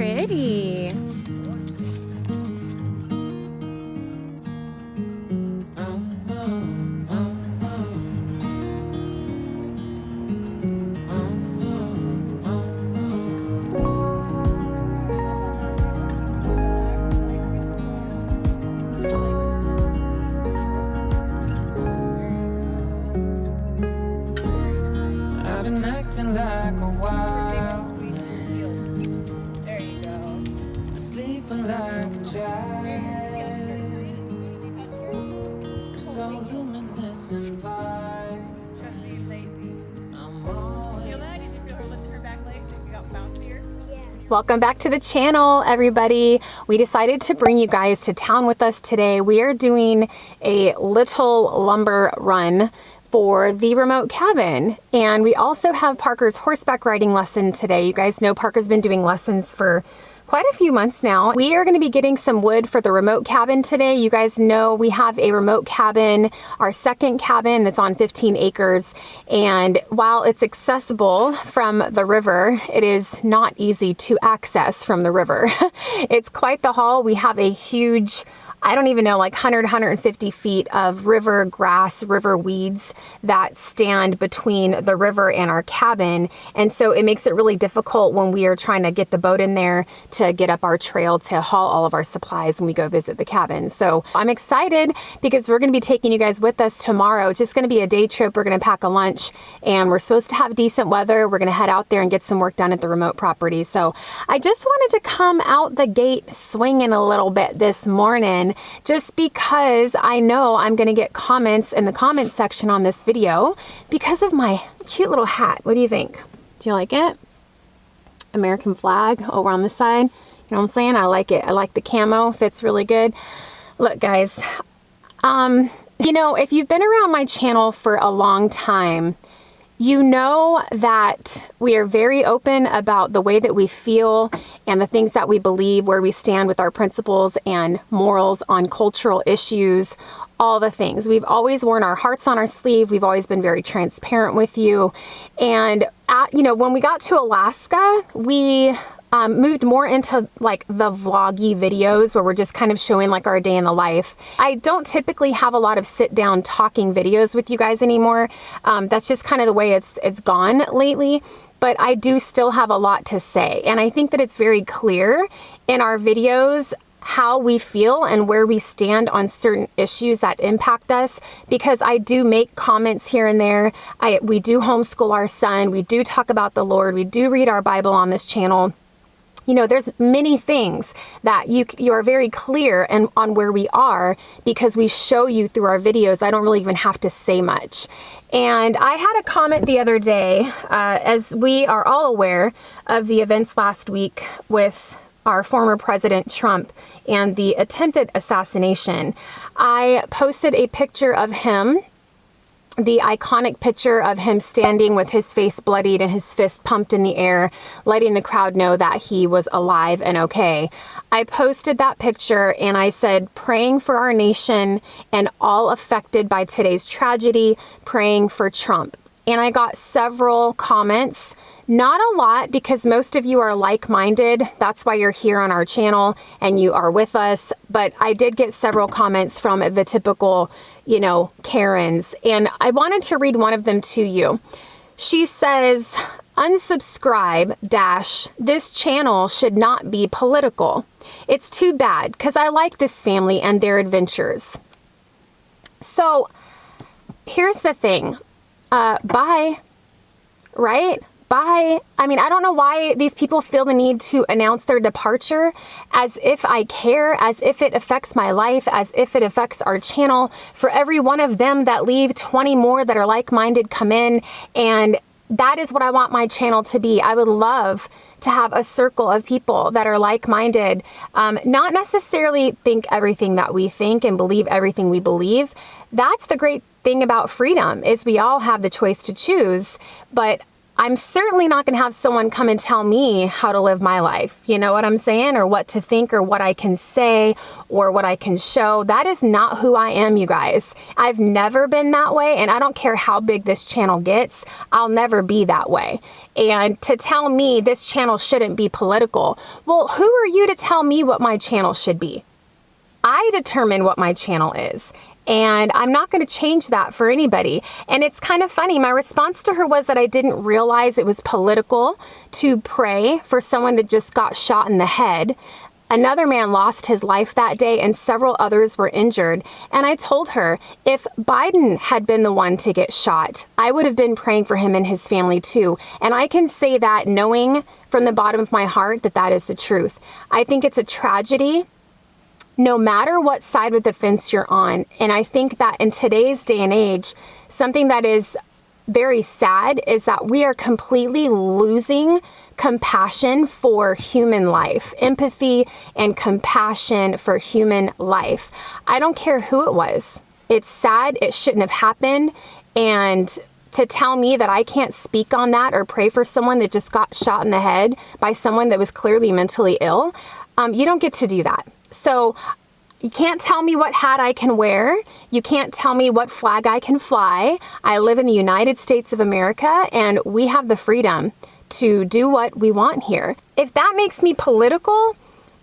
pretty. I've been acting like a wild man. There you go. Sleeping like a child. So luminescent vibe. Trust me, lazy. I'm always Feel that? Did you feel her lifting her back legs so you got bouncier? Welcome back to the channel, everybody. We decided to bring you guys to town with us today. We are doing a little lumber run for the remote cabin. And we also have Parker's horseback riding lesson today. You guys know Parker's been doing lessons for quite a few months now. We are going to be getting some wood for the remote cabin today. You guys know we have a remote cabin, our second cabin that's on 15 acres. And while it's accessible from the river, it is not easy to access from the river. It's quite the haul. We have a huge, I don't even know, like 100, 150 feet of river grass, river weeds that stand between the river and our cabin. And so it makes it really difficult when we are trying to get the boat in there to get up our trail to haul all of our supplies when we go visit the cabin. So I'm excited because we're going to be taking you guys with us tomorrow. It's just going to be a day trip. We're going to pack a lunch and we're supposed to have decent weather. We're going to head out there and get some work done at the remote property. So I just wanted to come out the gate swinging a little bit this morning, just because I know I'm going to get comments in the comment section on this video because of my cute little hat. What do you think? Do you like it? American flag over on the side. You know what I'm saying? I like it. I like the camo. Fits really good. Look, guys, you know, if you've been around my channel for a long time, you know that we are very open about the way that we feel and the things that we believe, where we stand with our principles and morals on cultural issues, all the things. We've always worn our hearts on our sleeve. We've always been very transparent with you. And, you know, when we got to Alaska, we moved more into like the vloggy videos where we're just kind of showing like our day in the life. I don't typically have a lot of sit down talking videos with you guys anymore. That's just kind of the way it's gone lately. But I do still have a lot to say. And I think that it's very clear in our videos how we feel and where we stand on certain issues that impact us, because I do make comments here and there. We do homeschool our son. We do talk about the Lord. We do read our Bible on this channel. You know, there's many things that you are very clear and on where we are because we show you through our videos. I don't really even have to say much. And I had a comment the other day, as we are all aware of the events last week with our former President Trump and the attempted assassination. I posted a picture of him, the iconic picture of him standing with his face bloodied and his fist pumped in the air, letting the crowd know that he was alive and okay. I posted that picture and I said, praying for our nation and all affected by today's tragedy, praying for Trump. And I got several comments. Not a lot, because most of you are like-minded. That's why you're here on our channel and you are with us. But I did get several comments from the typical, you know, Karens. And I wanted to read one of them to you. She says, unsubscribe - this channel should not be political. It's too bad because I like this family and their adventures. So here's the thing. Bye, right? Bye. I mean, I don't know why these people feel the need to announce their departure as if I care, as if it affects my life, as if it affects our channel. For every one of them that leave, 20 more that are like-minded come in, and that is what I want my channel to be. I would love to have a circle of people that are like-minded, not necessarily think everything that we think and believe everything we believe. That's the great thing about freedom, is we all have the choice to choose, but I'm certainly not going to have someone come and tell me how to live my life. You know what I'm saying? Or what to think, or what I can say, or what I can show. That is not who I am, you guys. I've never been that way, and I don't care how big this channel gets. I'll never be that way. And to tell me this channel shouldn't be political, well, who are you to tell me what my channel should be? I determine what my channel is. And I'm not going to change that for anybody. And it's kind of funny. My response to her was that I didn't realize it was political to pray for someone that just got shot in the head. Another man lost his life that day and several others were injured. And I told her, if Biden had been the one to get shot, I would have been praying for him and his family too. And I can say that knowing from the bottom of my heart that that is the truth. I think it's a tragedy, no matter what side of the fence you're on. And I think that in today's day and age, something that is very sad is that we are completely losing compassion for human life, empathy and compassion for human life. I don't care who it was. It's sad. It shouldn't have happened. And to tell me that I can't speak on that or pray for someone that just got shot in the head by someone that was clearly mentally ill, you don't get to do that. So you can't tell me what hat I can wear. You can't tell me what flag I can fly. I live in the United States of America, and we have the freedom to do what we want here. If that makes me political,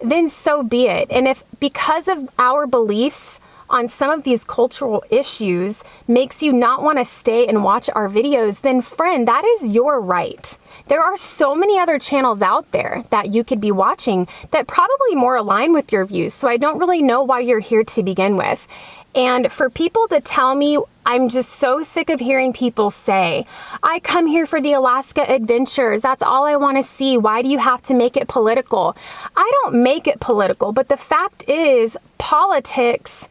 then so be it. And if because of our beliefs on some of these cultural issues makes you not want to stay and watch our videos, then friend, that is your right. There are so many other channels out there that you could be watching that probably more align with your views. So I don't really know why you're here to begin with. And for people to tell me, I'm just so sick of hearing people say, I come here for the Alaska adventures. That's all I want to see. Why do you have to make it political? I don't make it political, but the fact is politics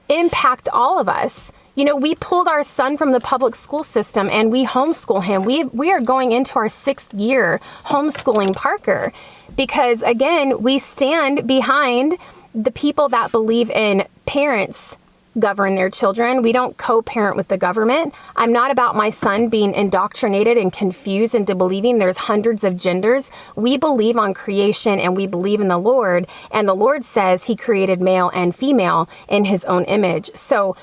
impact all of us. You know, we pulled our son from the public school system and we homeschool him. We are going into our 6th year homeschooling Parker because, again, we stand behind the people that believe in parents govern their children. We don't co-parent with the government. I'm not about my son being indoctrinated and confused into believing there's hundreds of genders. We believe on creation and we believe in the Lord. And the Lord says he created male and female in his own image. So,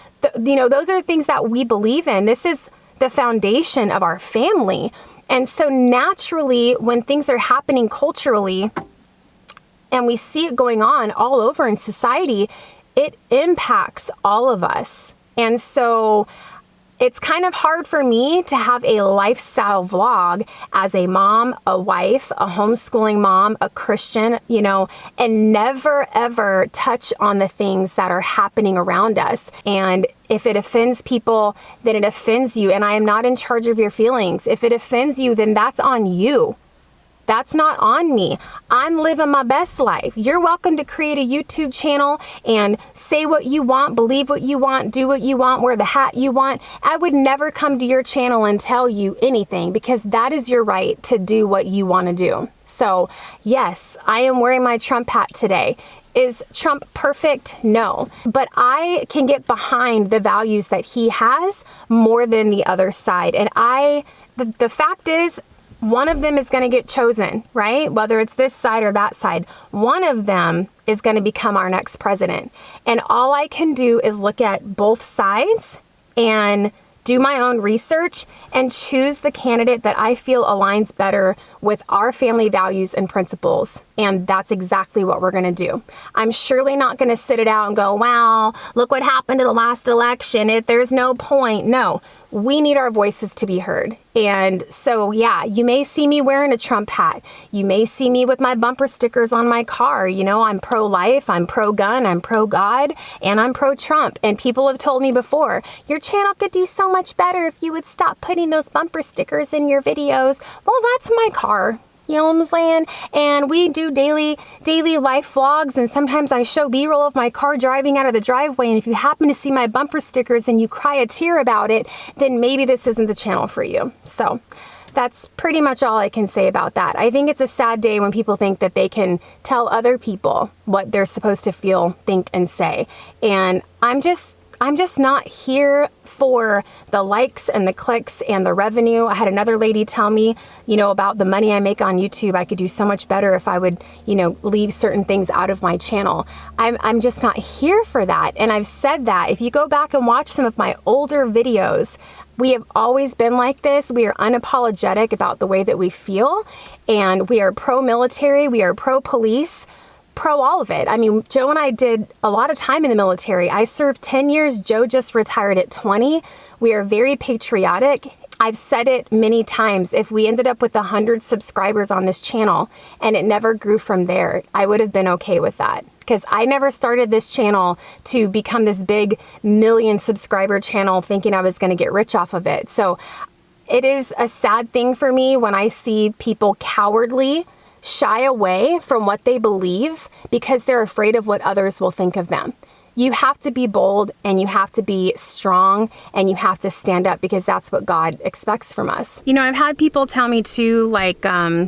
you know, those are the things that we believe in. This is the foundation of our family. And so naturally, when things are happening culturally and we see it going on all over in society, it impacts all of us. And so it's kind of hard for me to have a lifestyle vlog as a mom, a wife, a homeschooling mom, a Christian, you know, and never ever touch on the things that are happening around us. And if it offends people, then it offends you. And I am not in charge of your feelings. If it offends you, then that's on you. That's not on me. I'm living my best life. You're welcome to create a YouTube channel and say what you want, believe what you want, do what you want, wear the hat you want. I would never come to your channel and tell you anything because that is your right to do what you want to do. So yes, I am wearing my Trump hat today. Is Trump perfect? No. But I can get behind the values that he has more than the other side. And the fact is, one of them is going to get chosen, right? Whether it's this side or that side, one of them is going to become our next president. And all I can do is look at both sides and do my own research and choose the candidate that I feel aligns better with our family values and principles. And that's exactly what we're going to do. I'm surely not going to sit it out and go, wow, look what happened to the last election. There's no point. No, we need our voices to be heard. And so, yeah, you may see me wearing a Trump hat. You may see me with my bumper stickers on my car. You know, I'm pro-life, I'm pro-gun, I'm pro-God, and I'm pro-Trump. And people have told me before, your channel could do so much better if you would stop putting those bumper stickers in your videos. Well, that's my car. You know what I'm saying? And we do daily life vlogs, and sometimes I show B-roll of my car driving out of the driveway, and if you happen to see my bumper stickers and you cry a tear about it, then maybe this isn't the channel for you. So that's pretty much all I can say about that. I think it's a sad day when people think that they can tell other people what they're supposed to feel, think, and say. And I'm just not here for the likes and the clicks and the revenue. I had another lady tell me, about the money I make on YouTube. I could do so much better if I would, leave certain things out of my channel. I'm just not here for that. And I've said that. If you go back and watch some of my older videos, we have always been like this. We are unapologetic about the way that we feel, and we are pro-military, we are pro-police, pro all of it. I mean, Joe and I did a lot of time in the military. I served 10 years. Joe just retired at 20. We are very patriotic. I've said it many times. If we ended up with 100 subscribers on this channel and it never grew from there, I would have been okay with that. Because I never started this channel to become this big million subscriber channel thinking I was going to get rich off of it. So it is a sad thing for me when I see people cowardly shy away from what they believe because they're afraid of what others will think of them. You have to be bold, and you have to be strong, and you have to stand up, because that's what God expects from us. I've had people tell me too, like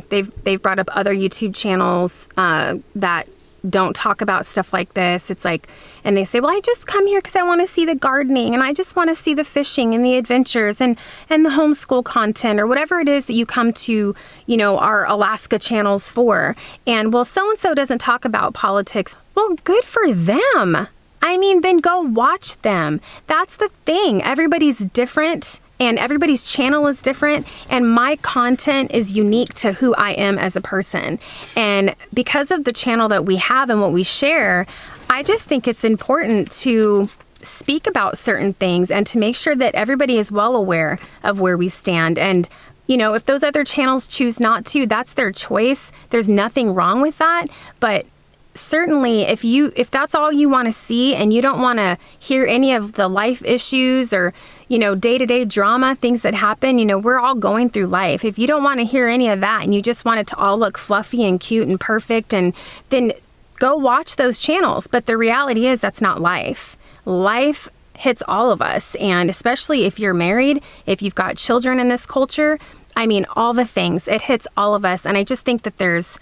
they've brought up other YouTube channels that don't talk about stuff like this. It's like, and they say, well, I just come here because I want to see the gardening, and I just want to see the fishing and the adventures and the homeschool content, or whatever it is that you come to, our Alaska channels for. And well, so-and-so doesn't talk about politics. Well, good for them. I mean, then go watch them. That's the thing. Everybody's different, and everybody's channel is different, and my content is unique to who I am as a person. And because of the channel that we have and what we share, I just think it's important to speak about certain things and to make sure that everybody is well aware of where we stand. And if those other channels choose not to, that's their choice. There's nothing wrong with that. But certainly if that's all you want to see, and you don't want to hear any of the life issues or day-to-day drama, things that happen, we're all going through life. If you don't want to hear any of that, and you just want it to all look fluffy and cute and perfect, and then go watch those channels. But the reality is that's not life. Life hits all of us, and especially if you're married, if you've got children in this culture, I mean, all the things, it hits all of us. And I just think that there's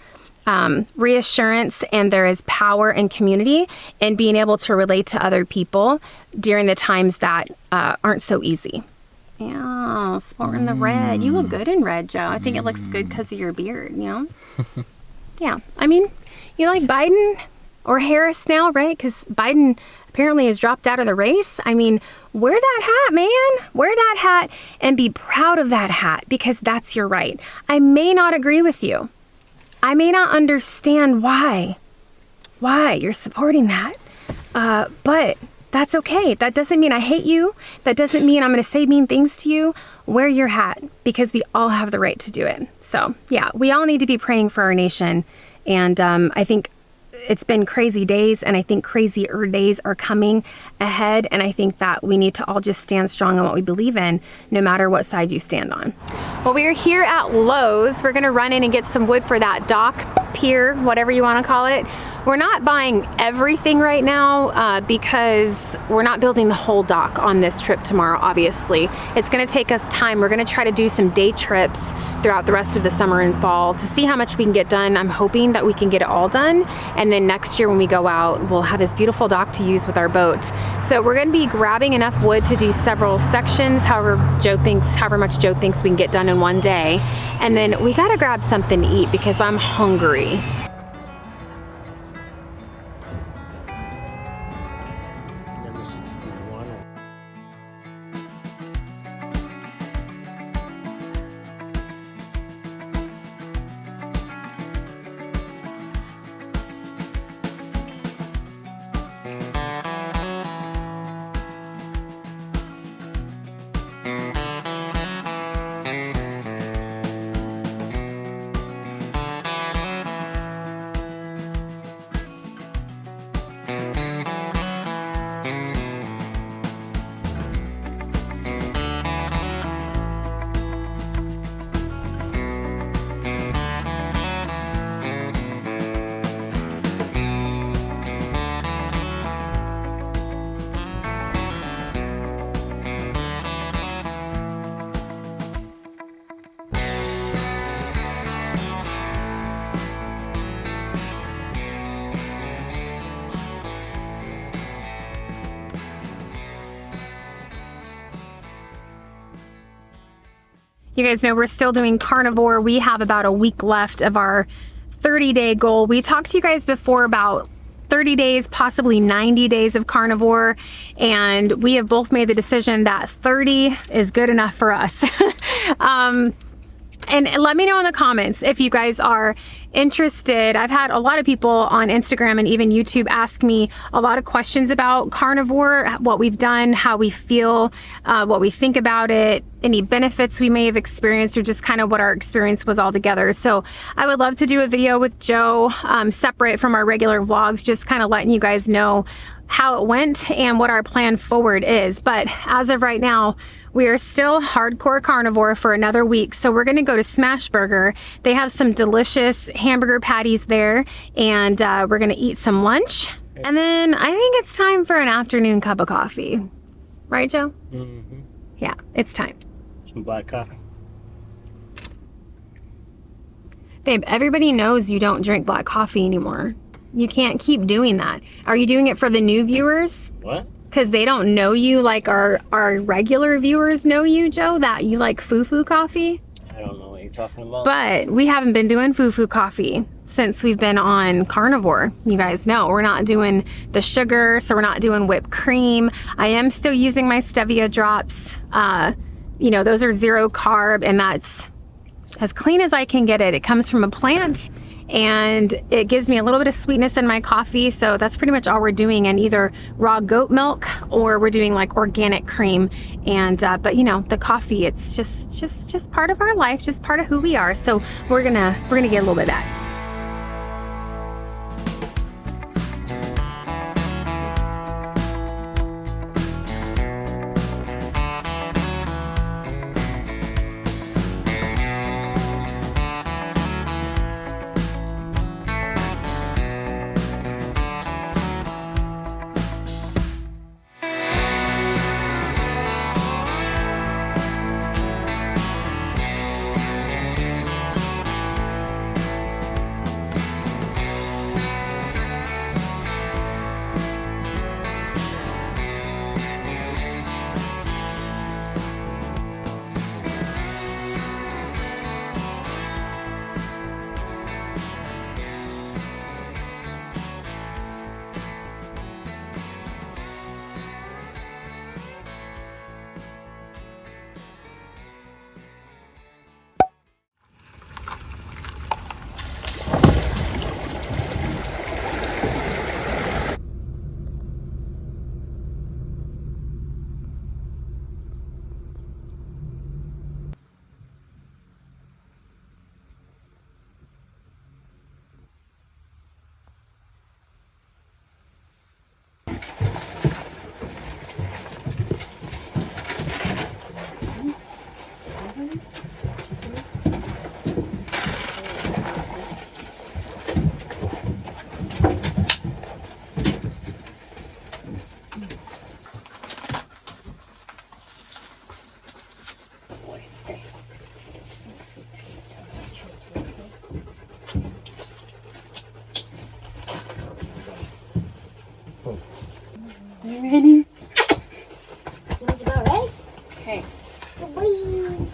reassurance, and there is power in community, and being able to relate to other people during the times that aren't so easy. Yeah, sporting the red. You look good in red, Joe. I think it looks good because of your beard, Yeah, I mean, you like Biden or Harris now, right? Because Biden apparently has dropped out of the race. I mean, wear that hat, man. Wear that hat and be proud of that hat, because that's your right. I may not agree with you. I may not understand why you're supporting that, but that's okay. That doesn't mean I hate you. That doesn't mean I'm going to say mean things to you. Wear your hat, because we all have the right to do it. So yeah, we all need to be praying for our nation. And I think it's been crazy days, and I think crazier days are coming ahead. And I think that we need to all just stand strong in what we believe in, no matter what side you stand on. Well, we are here at Lowe's. We're gonna run in and get some wood for that dock, pier, whatever you wanna call it. We're not buying everything right now because we're not building the whole dock on this trip tomorrow, obviously. It's gonna take us time. We're gonna try to do some day trips throughout the rest of the summer and fall to see how much we can get done. I'm hoping that we can get it all done. And then next year when we go out, we'll have this beautiful dock to use with our boat. So we're gonna be grabbing enough wood to do several sections, however much Joe thinks we can get done in one day. And then we gotta grab something to eat because I'm hungry. You guys know we're still doing carnivore. We have about a week left of our 30-day goal. We talked to you guys before about 30 days, possibly 90 days of carnivore, and we have both made the decision that 30 is good enough for us. And let me know in the comments if you guys are interested. I've had a lot of people on Instagram and even YouTube ask me a lot of questions about carnivore, what we've done, how we feel, what we think about it, any benefits we may have experienced, or just kind of what our experience was all together. So I would love to do a video with Joe separate from our regular vlogs, just kind of letting you guys know how it went and what our plan forward is. But as of right now, we are still hardcore carnivore for another week. So we're gonna go to Smashburger. They have some delicious hamburger patties there, and we're gonna eat some lunch. And then I think it's time for an afternoon cup of coffee. Right, Joe? Mm-hmm. Yeah, it's time. Some black coffee. Babe, everybody knows you don't drink black coffee anymore. You can't keep doing that. Are you doing it for the new viewers? What? Because they don't know you like our regular viewers know you, Joe, that you like foo-foo coffee. I don't know what you're talking about. But we haven't been doing foo-foo coffee since we've been on carnivore. You guys know we're not doing the sugar, so we're not doing whipped cream. I am still using my stevia drops. You know, those are 0 carb, and that's as clean as I can get it. It comes from a plant, and it gives me a little bit of sweetness in my coffee. So that's pretty much all we're doing, and either raw goat milk or we're doing like organic cream. And but you know, the coffee, it's just part of our life, just part of who we are. So we're gonna get a little bit of that. You ready? Sounds about right. Okay. Whee!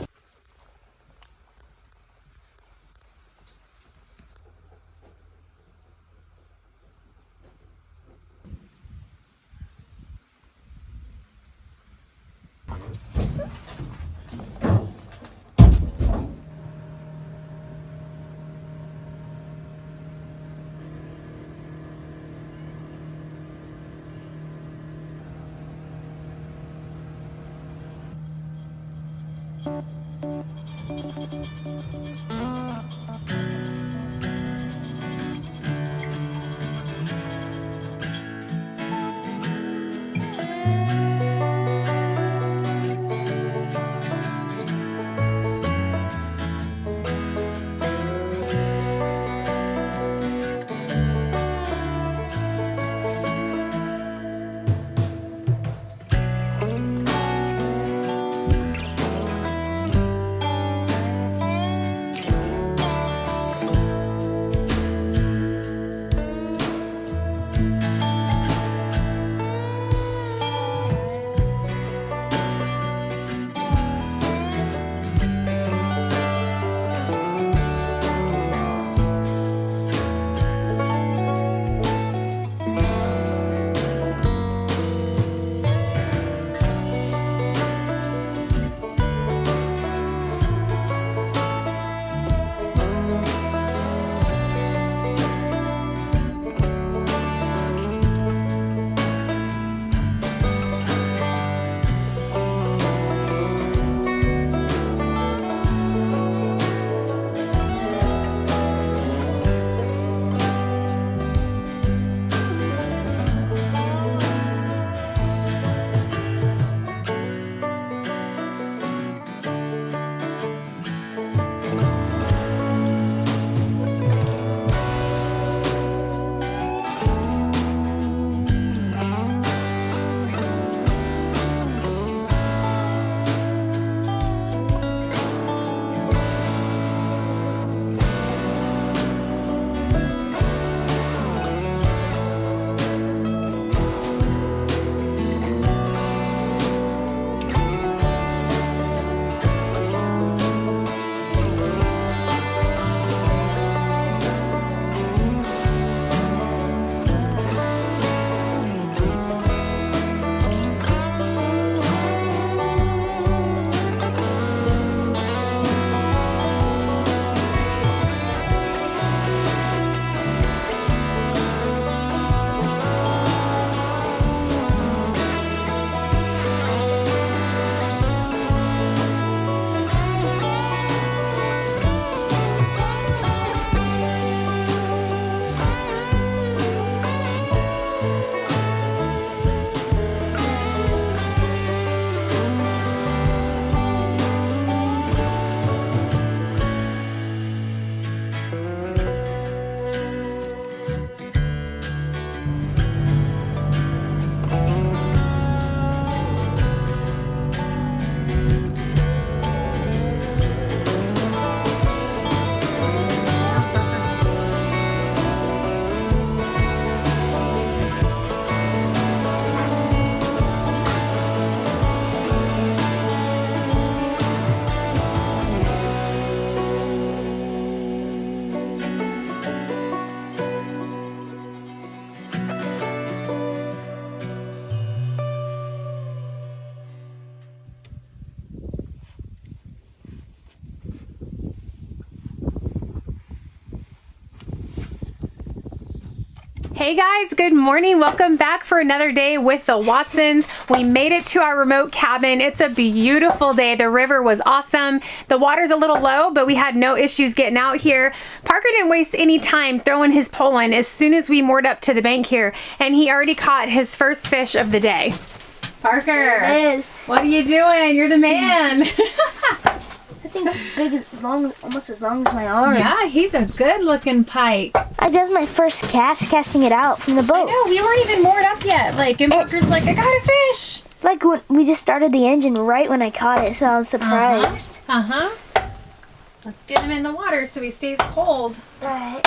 Hey guys, good morning. Welcome back for another day with the Watsons. We made it to our remote cabin. It's a beautiful day. The river was awesome. The water's a little low, but we had no issues getting out here. Parker didn't waste any time throwing his pole in as soon as we moored up to the bank here, and he already caught his first fish of the day. Parker, There it is. what are you doing? You're the man. I think it's as big as almost as long as my arm. Yeah, he's a good looking pike. That's my first cast, casting it out from the I boat. know, we weren't even moored up yet. And Parker's like, I got a fish. Like when we just started the engine right when I caught it, so I was surprised. Let's get him in the water so he stays cold. Alright.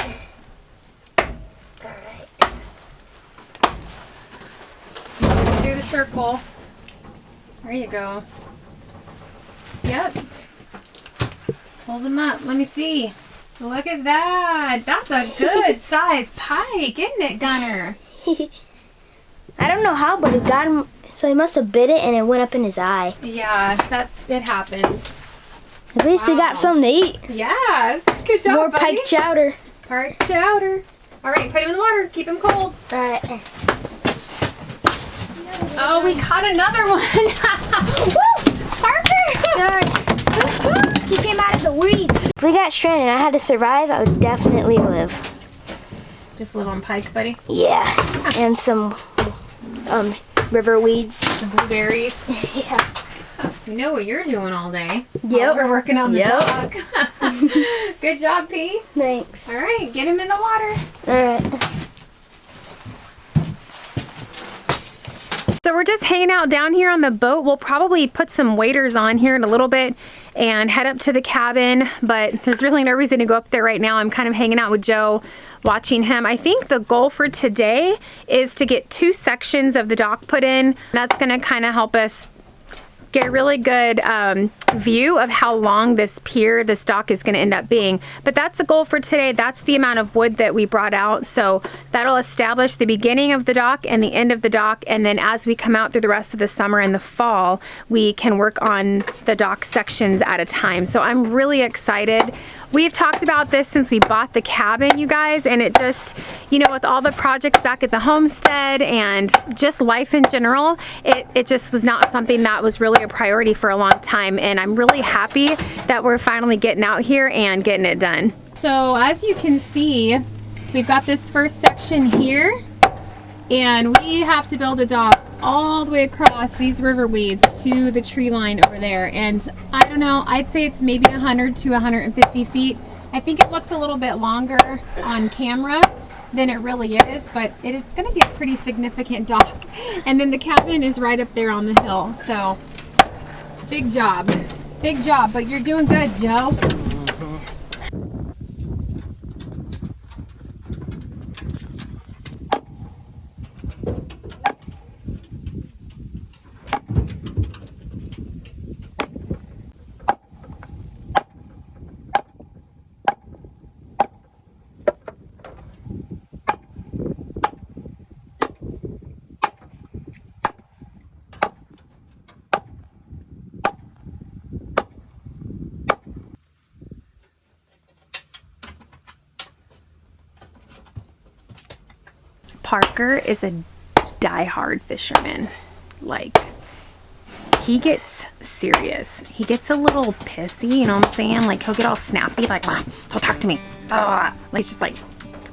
Do the circle. There you go. Yep. Hold him up. Let me see. Look at that. That's a good size pike, isn't it, Gunner? I don't know how, but it got him. So he must have bit it and it went up in his eye. Yeah, it happens. At least he Wow. got something to eat. Yeah. Good job, More buddy. pike chowder. Pike chowder. All right, put him in the water. Keep him cold. Alright. Oh, we caught another one. Woo! Parker! Sorry. He came out of the weeds. If we got stranded and I had to survive, I would definitely live. Just live on pike, buddy. Yeah. And some river weeds. Some blueberries. Yeah. You know what you're doing all day. Yep. We're working on the Yep. dog. Good job, P. Thanks. All right, get him in the water. Alright. So we're just hanging out down here on the boat. We'll probably put some waders on here in a little bit and head up to the cabin, but there's really no reason to go up there right now. I'm kind of hanging out with Joe, watching him. I think the goal for today is to get 2 sections of the dock put in. That's going to kind of help us get a really good view of how long this dock is going to end up being. But that's the goal for today. That's the amount of wood that we brought out. So that'll establish the beginning of the dock and the end of the dock. And then as we come out through the rest of the summer and the fall, we can work on the dock sections at a time. So I'm really excited. We've talked about this since we bought the cabin, you guys, and it just, with all the projects back at the homestead and just life in general, it just was not something that was really a priority for a long time. And I'm really happy that we're finally getting out here and getting it done. So as you can see, we've got this first section here, and we have to build a dock all the way across these river weeds to the tree line over there. And I don't know, I'd say it's maybe 100 to 150 feet. I think it looks a little bit longer on camera than it really is, but it's going to be a pretty significant dock. And then the cabin is right up there on the hill. So big job, but you're doing good, Joe. Parker is a die-hard fisherman. He gets serious. He gets a little pissy, you know what I'm saying? He'll get all snappy, don't talk to me. He's just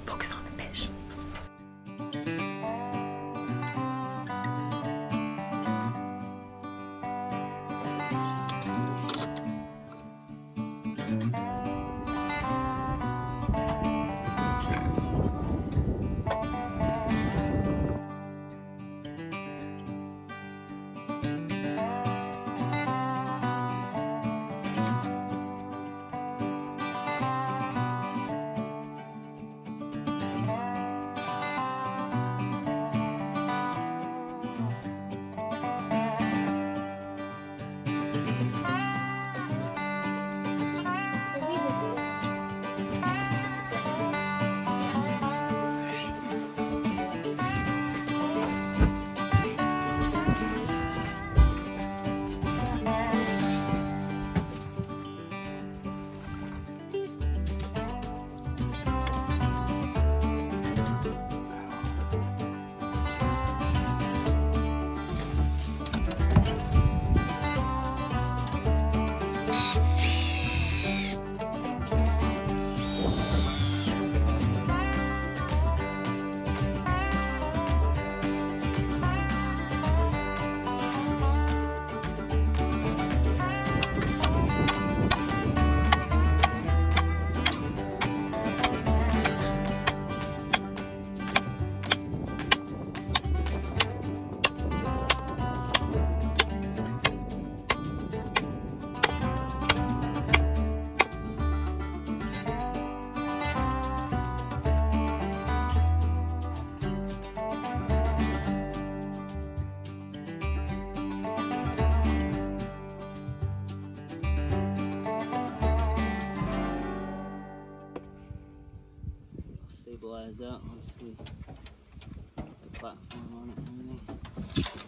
focus on the fish. size out. Let's see the platform on it and everything.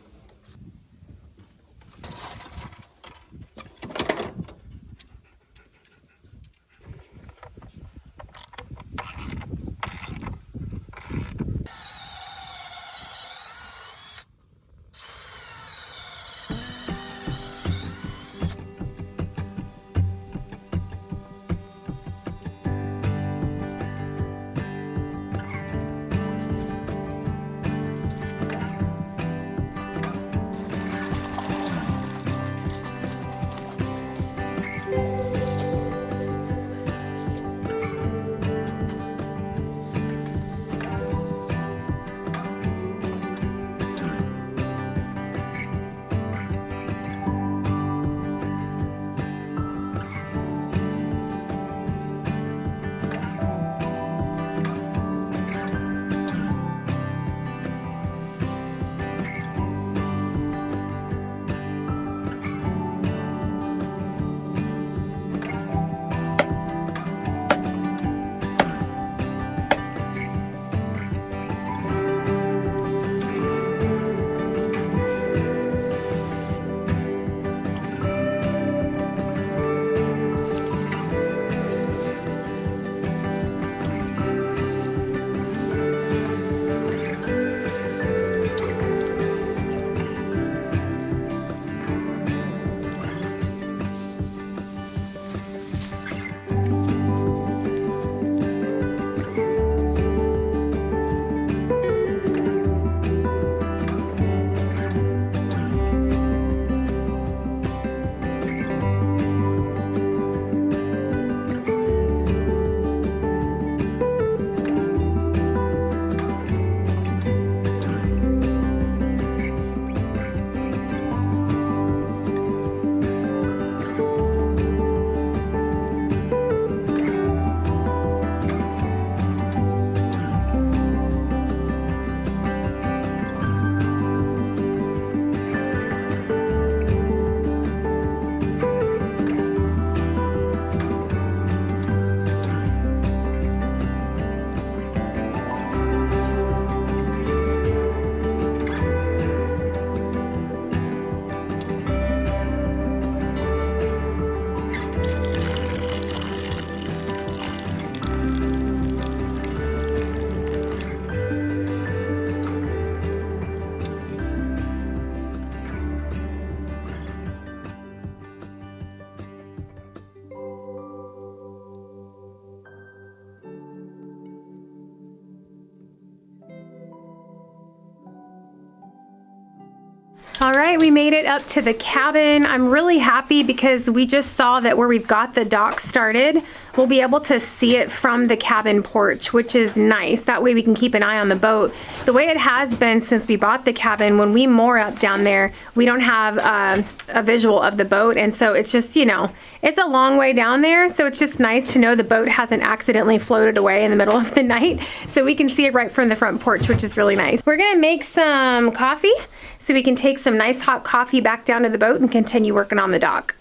All right, we made it up to the cabin. I'm really happy because we just saw that where we've got the dock started, we'll be able to see it from the cabin porch, which is nice. That way we can keep an eye on the boat. The way it has been since we bought the cabin, when we moor up down there, we don't have a visual of the boat. And so it's just, you know, it's a long way down there. So it's just nice to know the boat hasn't accidentally floated away in the middle of the night. So we can see it right from the front porch, which is really nice. We're gonna make some coffee so we can take some nice hot coffee back down to the boat and continue working on the dock.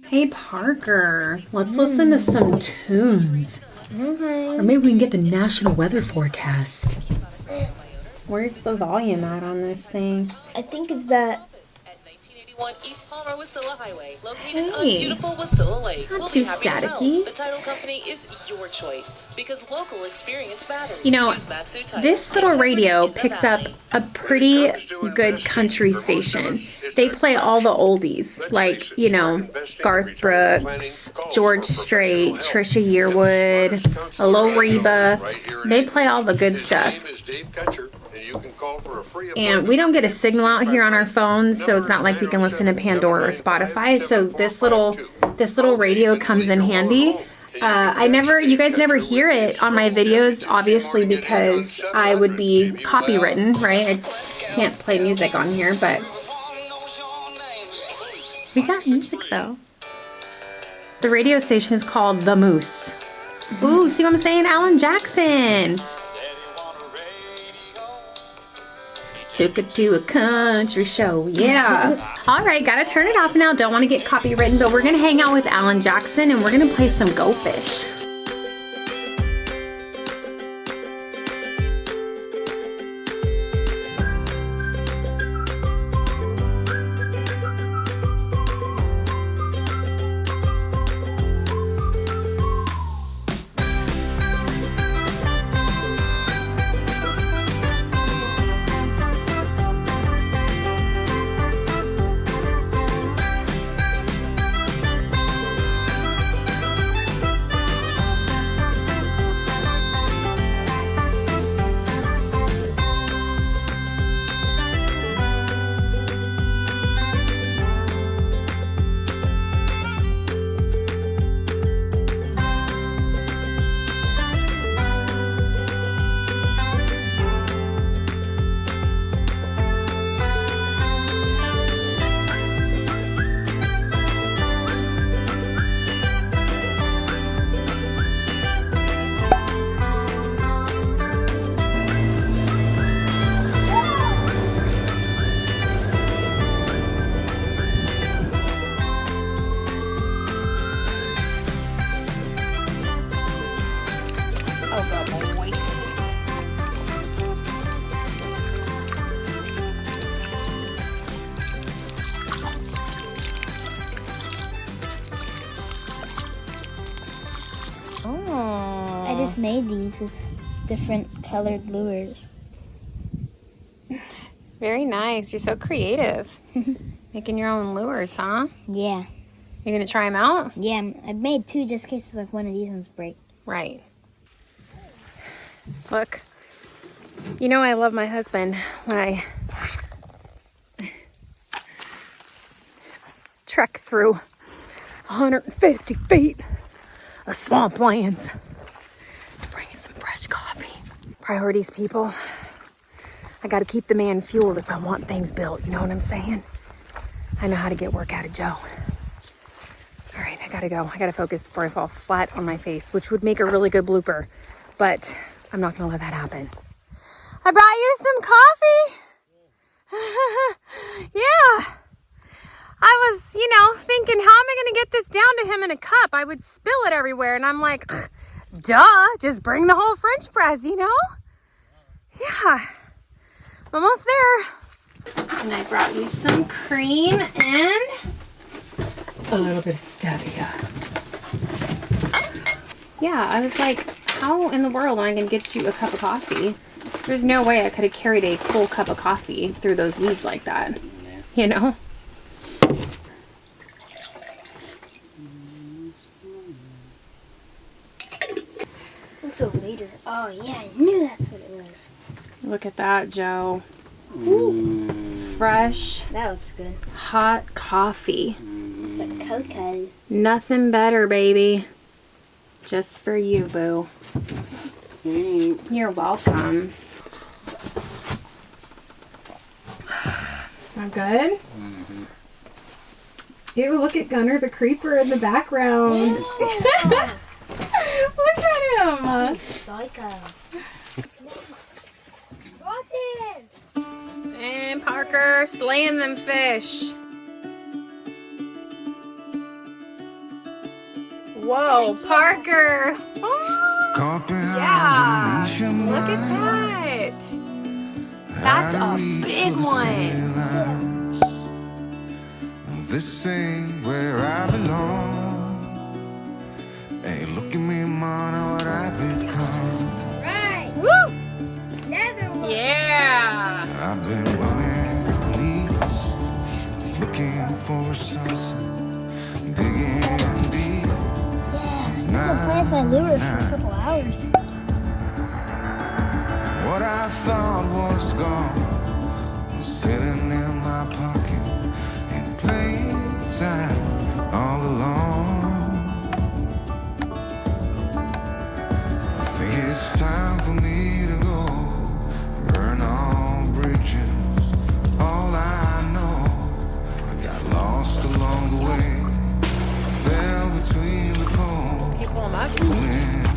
Hey Parker, let's listen to some tunes. Or maybe we can get the national weather forecast. Where's the volume at on this thing? I think it's that. At 1981 East Palmer Wasilla Highway, located on Hey, beautiful Wasilla Lake. not We'll too be happy to help. staticky. The title company is your choice because local experience matters. You know, Choose Matsu Title. this little radio picks up a pretty good country station. They play all the oldies, like, you know, Garth Brooks, George Strait, Trisha Yearwood, Alo Reba. They play all the good stuff. And we don't get a signal out here on our phones, so it's not like we can listen to Pandora or Spotify. So this little radio comes in handy. You guys never hear it on my videos, obviously, because I would be copywritten, right? I can't play music on here, but we got music though. The radio station is called The Moose. Ooh, see what I'm saying? Alan Jackson. Took it to a country show, yeah. All right, gotta turn it off now. Don't want to get copywritten, but we're gonna hang out with Alan Jackson and we're gonna play some Go Fish. I just made these with different colored lures. Very nice. You're so creative. Making your own lures, huh? Yeah. You're gonna try them out? Yeah, I made two just in case like one of these ones break. Right. Look. You know I love my husband when I trek through 150 feet of swamplands to bring you some fresh coffee. Priorities, people. I gotta keep the man fueled if I want things built, you know what I'm saying? I know how to get work out of Joe. All right, I gotta go. I gotta focus before I fall flat on my face, which would make a really good blooper, but I'm not gonna let that happen. I brought you some coffee. Yeah. I was, thinking, how am I going to get this down to him in a cup? I would spill it everywhere. And I'm like, duh, just bring the whole French press, Yeah. Almost there. And I brought you some cream and a little bit of stevia. Yeah, I was like, how in the world am I going to get you a cup of coffee? There's no way I could have carried a full cup of coffee through those weeds like that. What's a waiter? Oh yeah, I knew that's what it was. Look at that, Joe. Ooh. Fresh. That looks good. Hot coffee. It's like cocoa. Nothing better, baby. Just for you, boo. Thanks. You're welcome. I'm good? Mm-hmm. Ew, look at Gunner the creeper in the background. Look at him. Psycho. And Parker slaying them fish. Whoa, Parker. Caught behind Yeah, the leash of look at mine. that. That's Had to a reach big for the one. city lights. This ain't where I belong. Hey, look at me, man, what I've become. Right. Woo! Another one. Yeah. I've been running east, looking for a sunset, digging deep. Yeah, this will plant my lure for a couple hours. What I thought was gone was sitting in my pocket in plain sight all along. I think it's time for me to go and burn all bridges. All I know, I got lost along the way. I fell between the poles. You pull them up? In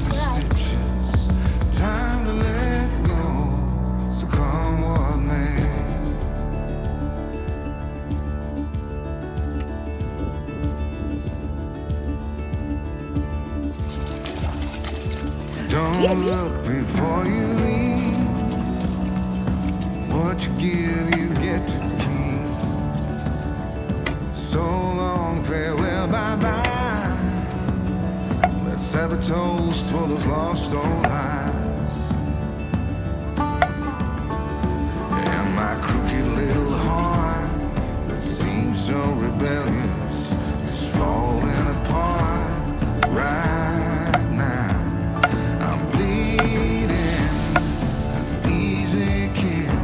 the stitches, time to let go. So come what may. Don't look before you leave. What you give, you get to keep. So long, farewell, bye-bye. Let's have a toast for those lost old lives. And my crooked little heart that seems so rebellious is falling apart right now. I'm bleeding, an easy kill,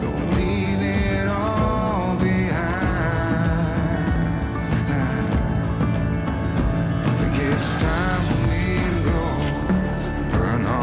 gonna leave it all behind. I think it's time for me to go, burn all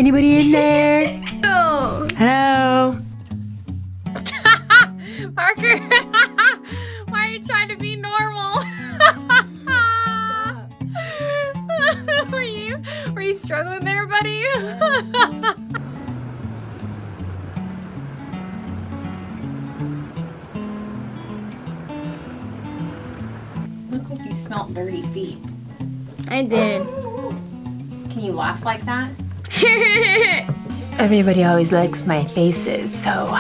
Anybody in there? No. Hello? Parker, why are you trying to be normal? Were you struggling there, buddy? Look like you smelled dirty feet. I did. Can you laugh like that? Everybody always likes my faces, so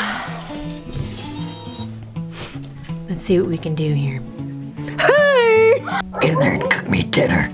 let's see what we can do here. Hi! Get in there and cook me dinner.